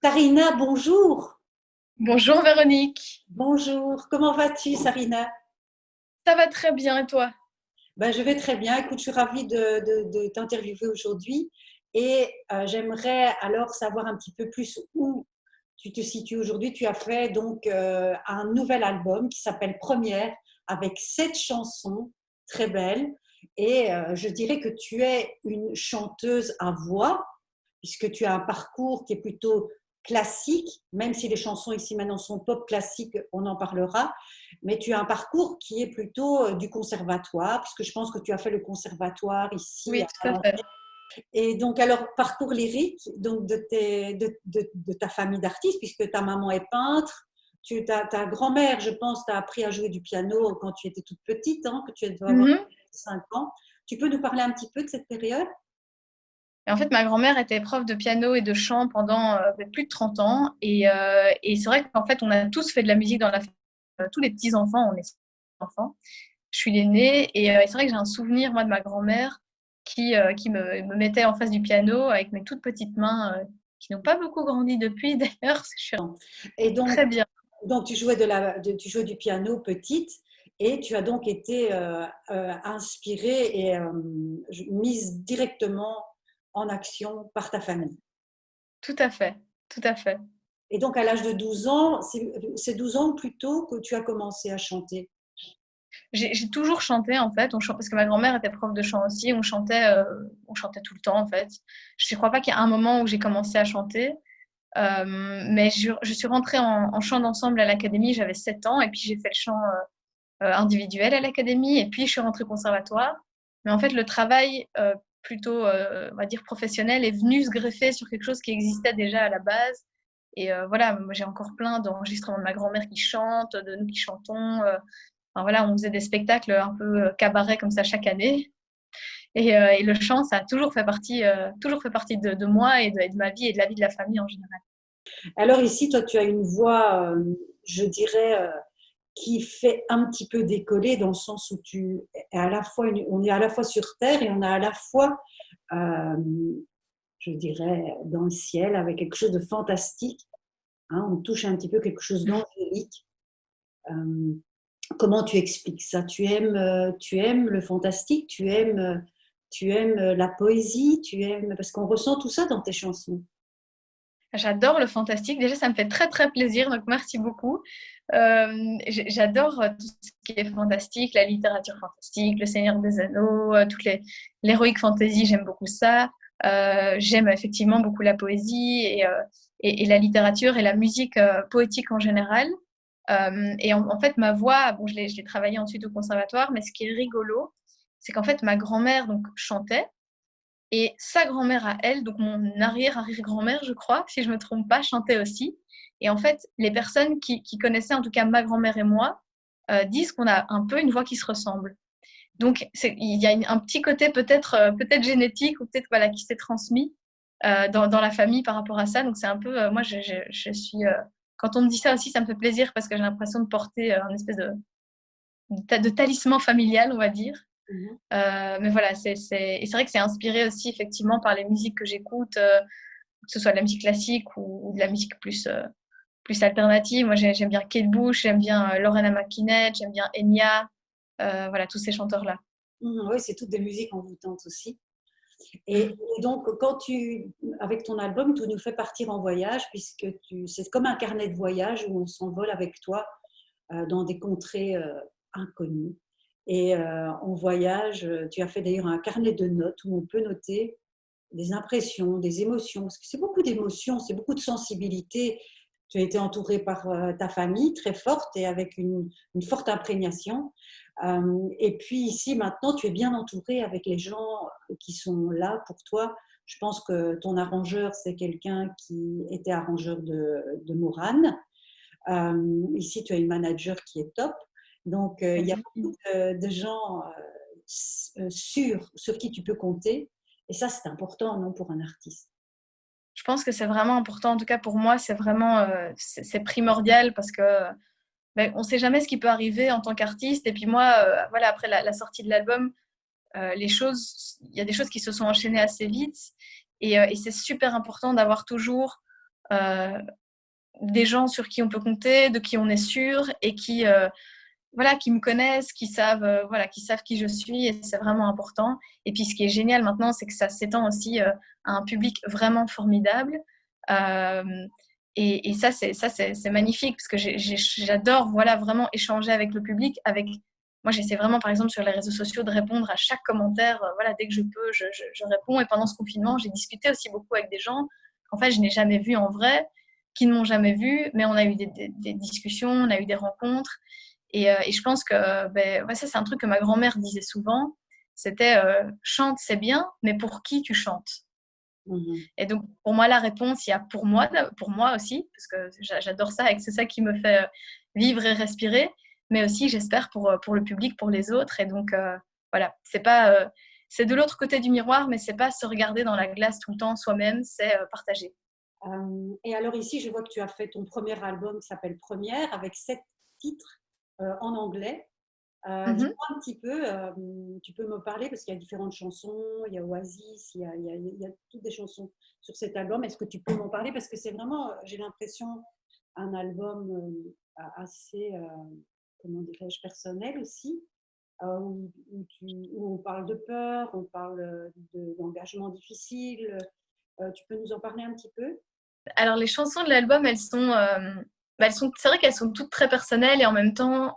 Sarina, bonjour. Bonjour Véronique, Bonjour. Comment vas-tu, Sarina? ça va très bien et toi? Ben, je vais très bien. Écoute, je suis ravie de t'interviewer aujourd'hui et j'aimerais alors savoir un petit peu plus où tu te situes aujourd'hui. Tu as fait donc un nouvel album qui s'appelle Première avec 7 chansons très belles et je dirais que tu es une chanteuse à voix puisque tu as un parcours qui est plutôt classique, même si les chansons ici maintenant sont pop classiques, on en parlera, mais tu as un parcours qui est plutôt du conservatoire, puisque je pense que tu as fait le conservatoire ici Oui, à tout à Valenciennes. fait. Et donc, alors, parcours lyrique donc de ta famille d'artistes, puisque ta maman est peintre, ta grand-mère, je pense, t'a appris à jouer du piano quand tu étais toute petite, hein, que tu dois avoir Mhm. 5 ans. Tu peux nous parler un petit peu de cette période? Et en fait, ma grand-mère était prof de piano et de chant pendant plus de 30 ans. Et c'est vrai qu'en fait, on a tous fait de la musique dans la famille. Tous les petits-enfants, on est enfants. Je suis l'aînée. Et c'est vrai que j'ai un souvenir, moi, de ma grand-mère qui me mettait en face du piano avec mes toutes petites mains qui n'ont pas beaucoup grandi depuis, d'ailleurs, parce que je suis Et donc, très bien. tu jouais, tu jouais du piano petite et tu as donc été inspirée et mise directement en action par ta famille. Tout à fait, tout à fait. Et donc, à l'âge de 12 ans, c'est 12 ans plus tôt que tu as commencé à chanter. J'ai toujours chanté en fait, parce que ma grand-mère était prof de chant aussi, on chantait tout le temps en fait. Je ne crois pas qu'il y a un moment où j'ai commencé à chanter, mais je suis rentrée en chant d'ensemble à l'académie, j'avais 7 ans, et puis j'ai fait le chant individuel à l'académie, et puis je suis rentrée au conservatoire. Mais en fait, le travail plutôt, on va dire, professionnel est venu se greffer sur quelque chose qui existait déjà à la base. Et voilà, moi j'ai encore plein d'enregistrements de ma grand-mère qui chante, de nous qui chantons. Enfin, voilà, on faisait des spectacles un peu cabaret comme ça chaque année. Et le chant, ça a toujours fait partie de moi et de ma vie et de la vie de la famille en général. Alors ici, toi, tu as une voix, je dirais, qui fait un petit peu décoller dans le sens où tu es à la fois, on est à la fois sur terre et on est à la fois euh, je dirais, dans le ciel avec quelque chose de fantastique. Hein, on touche un petit peu quelque chose d'angélique. Euh, Comment tu expliques ça? Tu aimes le fantastique, tu aimes la poésie, tu aimes parce qu'on ressent tout ça dans tes chansons. J'adore le fantastique. Déjà, ça me fait très, très plaisir. Donc, merci beaucoup. J'adore tout ce qui est fantastique, la littérature fantastique, le Seigneur des Anneaux, l'héroïque fantasy, j'aime beaucoup ça. J'aime effectivement beaucoup la poésie et la littérature et la musique poétique en général. Et en fait, ma voix, bon, je l'ai travaillée ensuite au conservatoire, mais ce qui est rigolo, c'est qu'en fait, ma grand-mère donc chantait et sa grand-mère à elle, donc mon arrière-arrière-grand-mère, je crois, si je me trompe pas, chantait aussi. Et en fait, les personnes qui connaissaient en tout cas ma grand-mère et moi disent qu'on a un peu une voix qui se ressemble. Donc, il y a un petit côté peut-être génétique ou peut-être voilà, qui s'est transmis dans la famille par rapport à ça. Donc, c'est un peu, moi, je suis, quand on me dit ça aussi, ça me fait plaisir parce que j'ai l'impression de porter un espèce de talisman familial, on va dire. Mhm. Mais voilà, et c'est vrai que c'est inspiré aussi effectivement par les musiques que j'écoute, que ce soit de la musique classique ou de la musique plus alternative. Moi, j'aime bien Kate Bush, j'aime bien Lorena McKinnon, j'aime bien Enya, voilà, tous ces chanteurs-là. Mhm, oui, c'est toutes des musiques envoûtantes aussi. Et donc, avec ton album, tu nous fais partir en voyage, puisque c'est comme un carnet de voyage où on s'envole avec toi dans des contrées inconnues. Et on voyage, tu as fait d'ailleurs un carnet de notes où on peut noter des impressions, des émotions, parce que c'est beaucoup d'émotions, c'est beaucoup de sensibilité. Tu as été entourée par ta famille très forte et avec une forte imprégnation. Et puis ici, maintenant, tu es bien entourée avec les gens qui sont là pour toi. Je pense que ton arrangeur, c'est quelqu'un qui était arrangeur de Moran. Ici, tu as une manager qui est top. Donc, il y a beaucoup de gens sur qui tu peux compter. Et ça, c'est important, non, pour un artiste. Je pense que c'est vraiment important, en tout cas pour moi, c'est vraiment c'est primordial parce que ben, on ne sait jamais ce qui peut arriver en tant qu'artiste. Et puis moi, voilà, après la sortie de l'album, il y a des choses qui se sont enchaînées assez vite. Et c'est super important d'avoir toujours des gens sur qui on peut compter, de qui on est sûr et qui me connaissent, qui savent qui je suis, et c'est vraiment important. Et puis ce qui est génial maintenant, c'est que ça s'étend aussi à un public vraiment formidable. Et ça, c'est magnifique parce que j'adore vraiment échanger avec le public. Moi, j'essaie vraiment, par exemple, sur les réseaux sociaux, de répondre à chaque commentaire. Dès que je peux, je réponds. Et pendant ce confinement, j'ai discuté aussi beaucoup avec des gens qu'en fait, je n'ai jamais vus en vrai, qui ne m'ont jamais vue, mais on a eu des discussions, on a eu des rencontres. Et je pense que ça, c'est un truc que ma grand-mère disait souvent. C'était chante, c'est bien, mais pour qui tu chantes? Et donc, pour moi, la réponse, il y a pour moi aussi, parce que j'adore ça et que c'est ça qui me fait vivre et respirer, mais aussi, j'espère, pour le public, pour les autres. Et donc, c'est pas, c'est de l'autre côté du miroir, mais c'est pas se regarder dans la glace tout le temps soi-même, c'est partager. Et alors ici, je vois que tu as fait ton premier album qui s'appelle Première, avec 7 titres en anglais. Dis-moi un petit peu, tu peux me parler parce qu'il y a différentes chansons, il y a Oasis, il y a toutes des chansons sur cet album. Est-ce que tu peux m'en parler? Parce que c'est vraiment, j'ai l'impression, un album assez, comment dirais-je, personnel aussi, où on parle de peur, on parle d'engagement difficile. Tu peux nous en parler un petit peu? Alors, les chansons de l'album, c'est vrai qu'elles sont toutes très personnelles et en même temps,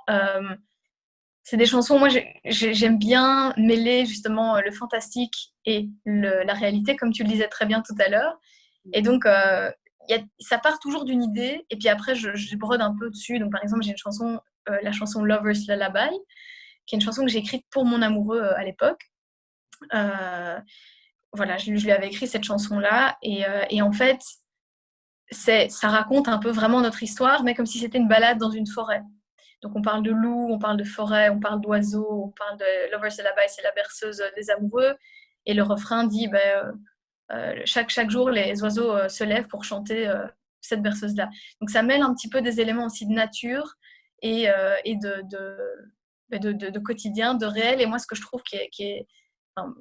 c'est des chansons, moi j'aime bien mêler justement le fantastique et la réalité, comme tu le disais très bien tout à l'heure. Et donc, ça part toujours d'une idée, et puis après, je brode un peu dessus. Donc, par exemple, j'ai une chanson, la chanson Lover's Lullaby, qui est une chanson que j'ai écrite pour mon amoureux à l'époque. Je lui avais écrit cette chanson-là, et en fait, ça raconte un peu vraiment notre histoire, mais comme si c'était une balade dans une forêt. Donc on parle de loups, on parle de forêt, on parle d'oiseaux, on parle de Lover's Lullaby, c'est la berceuse des amoureux. Et le refrain dit chaque jour, les oiseaux se lèvent pour chanter cette berceuse-là. Donc ça mêle un petit peu des éléments aussi de nature et de quotidien, de réel. Et moi, ce que je trouve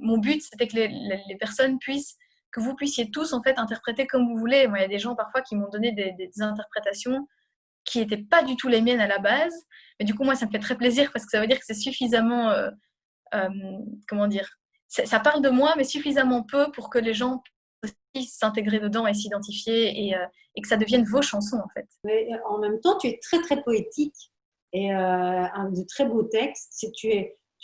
mon but, c'était que les personnes que vous puissiez tous en fait interpréter comme vous voulez. Moi, il y a des gens parfois qui m'ont donné des interprétations qui n'étaient pas du tout les miennes à la base. Mais du coup, moi, ça me fait très plaisir parce que ça veut dire que c'est suffisamment, comment dire, ça parle de moi, mais suffisamment peu pour que les gens puissent s'intégrer dedans et s'identifier et que ça devienne vos chansons, en fait. Mais en même temps, tu es très, très poétique et de très beaux textes.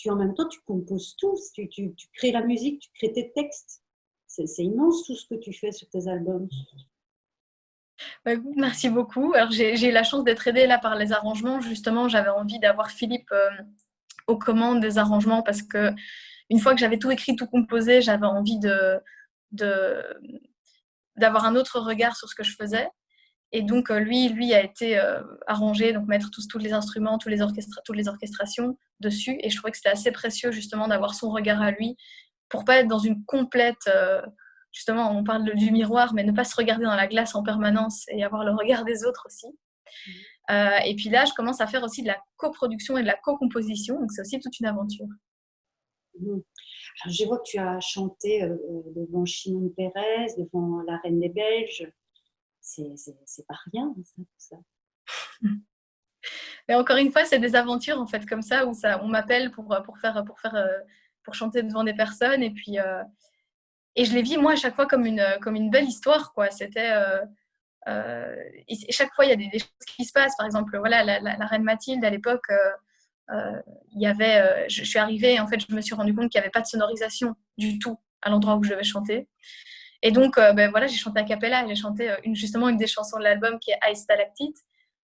En même temps, tu composes tout. Tu crées la musique, tu crées tes textes. C'est immense tout ce que tu fais sur tes albums. Merci beaucoup. Alors, j'ai eu la chance d'être aidée là par les arrangements. Justement, j'avais envie d'avoir Philippe aux commandes des arrangements parce que une fois que j'avais tout écrit, tout composé, j'avais envie d'avoir un autre regard sur ce que je faisais. Et donc, lui a été arrangé, donc mettre tous les instruments, toutes les orchestrations dessus. Et je trouvais que c'était assez précieux justement d'avoir son regard à lui pour pas être dans une complète... justement, on parle du miroir, mais ne pas se regarder dans la glace en permanence et avoir le regard des autres aussi. Et puis là, je commence à faire aussi de la coproduction et de la co-composition, donc c'est aussi toute une aventure. Alors, je vois que tu as chanté devant Shimon Peres, devant la Reine des Belges. C'est pas rien, ça, tout ça. Mais encore une fois, c'est des aventures en fait comme ça où on m'appelle pour chanter devant des personnes et je les vis moi à chaque fois comme une belle histoire quoi. C'était et chaque fois il y a des choses qui se passent. Par exemple, voilà la reine Mathilde à l'époque, il y avait, je suis arrivée et en fait je me suis rendu compte qu'il n'y avait pas de sonorisation du tout à l'endroit où je devais chanter. Et donc j'ai chanté a cappella. J'ai chanté justement une des chansons de l'album qui est Ice Stalactite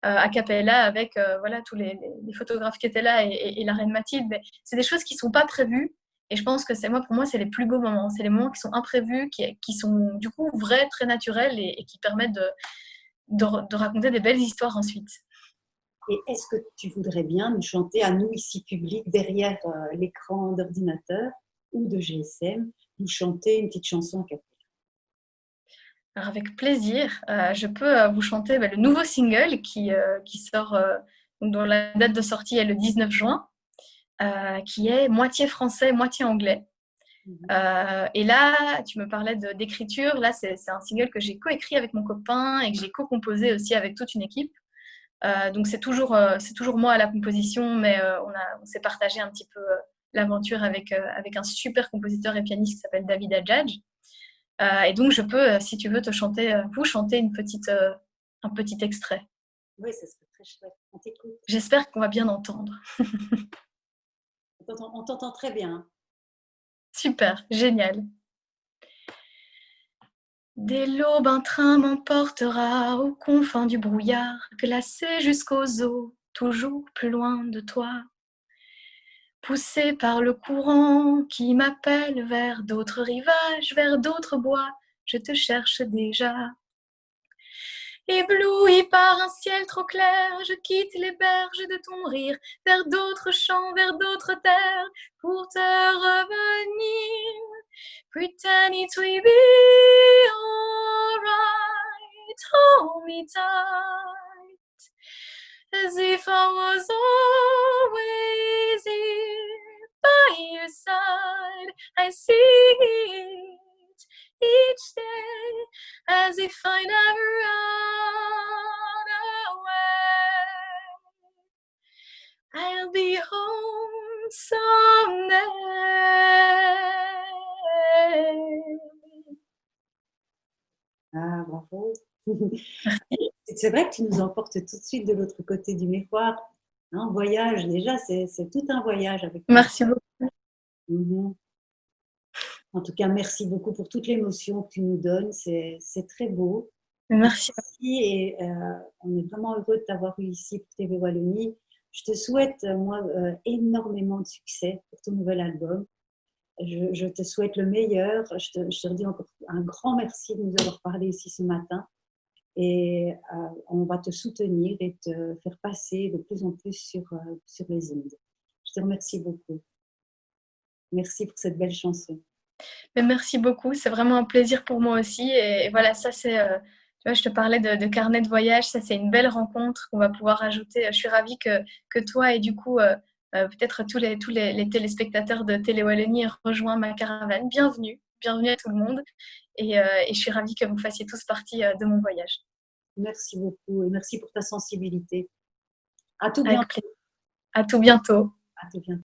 a cappella avec tous les photographes qui étaient là et la reine Mathilde. Mais c'est des choses qui ne sont pas prévues. Et je pense que pour moi, c'est les plus beaux moments. C'est les moments qui sont imprévus, qui sont du coup vrais, très naturels et qui permettent de raconter des belles histoires ensuite. Et est-ce que tu voudrais bien nous chanter à nous ici public derrière l'écran d'ordinateur ou de GSM, nous chanter une petite chanson a cappella? Alors avec plaisir, je peux vous chanter le nouveau single qui sort, dont la date de sortie est le 19 juin, qui est moitié français, moitié anglais. Et là, tu me parlais d'écriture. Là, c'est un single que j'ai coécrit avec mon copain et que j'ai co-composé aussi avec toute une équipe. Donc, c'est toujours moi à la composition, mais on s'est partagé un petit peu l'aventure avec un super compositeur et pianiste qui s'appelle David Adjadj. Et donc, je peux, si tu veux, vous chanter un petit extrait. Oui, ça serait très chouette. On t'écoute. J'espère qu'on va bien entendre. On t'entend très bien. Super, génial. Dès l'aube, un train m'emportera aux confins du brouillard, glacé jusqu'aux eaux, toujours plus loin de toi. Poussé par le courant qui m'appelle vers d'autres rivages, vers d'autres bois, je te cherche déjà. Ébloui par un ciel trop clair, je quitte les berges de ton rire, vers d'autres champs, vers d'autres terres, pour te revenir. Pretend it will be alright, hold me tight, as if I was always here by your side. I see it each day, as if I never run away. I'll be home someday. Ah, bravo. C'est vrai que tu nous emportes tout de suite de l'autre côté du miroir. Un voyage, déjà, c'est tout un voyage avec toi. Merci beaucoup. En tout cas, merci beaucoup pour toute l'émotion que tu nous donnes. C'est très beau. Merci. Et on est vraiment heureux de t'avoir eu ici pour TV Wallonie. Je te souhaite, moi, énormément de succès pour ton nouvel album. Je te souhaite le meilleur. Je te redis encore un grand merci de nous avoir parlé ici ce matin. Et on va te soutenir et te faire passer de plus en plus sur les ondes. Je te remercie beaucoup. Merci pour cette belle chanson. Mais merci beaucoup, c'est vraiment un plaisir pour moi aussi. Et voilà, ça c'est, tu vois, je te parlais de carnet de voyage, ça c'est une belle rencontre qu'on va pouvoir ajouter. Je suis ravie que toi et du coup peut-être tous les téléspectateurs de Télé Wallonie aient rejoint ma caravane. Bienvenue à tout le monde. Et je suis ravie que vous fassiez tous partie de mon voyage. Merci beaucoup et merci pour ta sensibilité. À tout bientôt. À tout bientôt. À tout bientôt.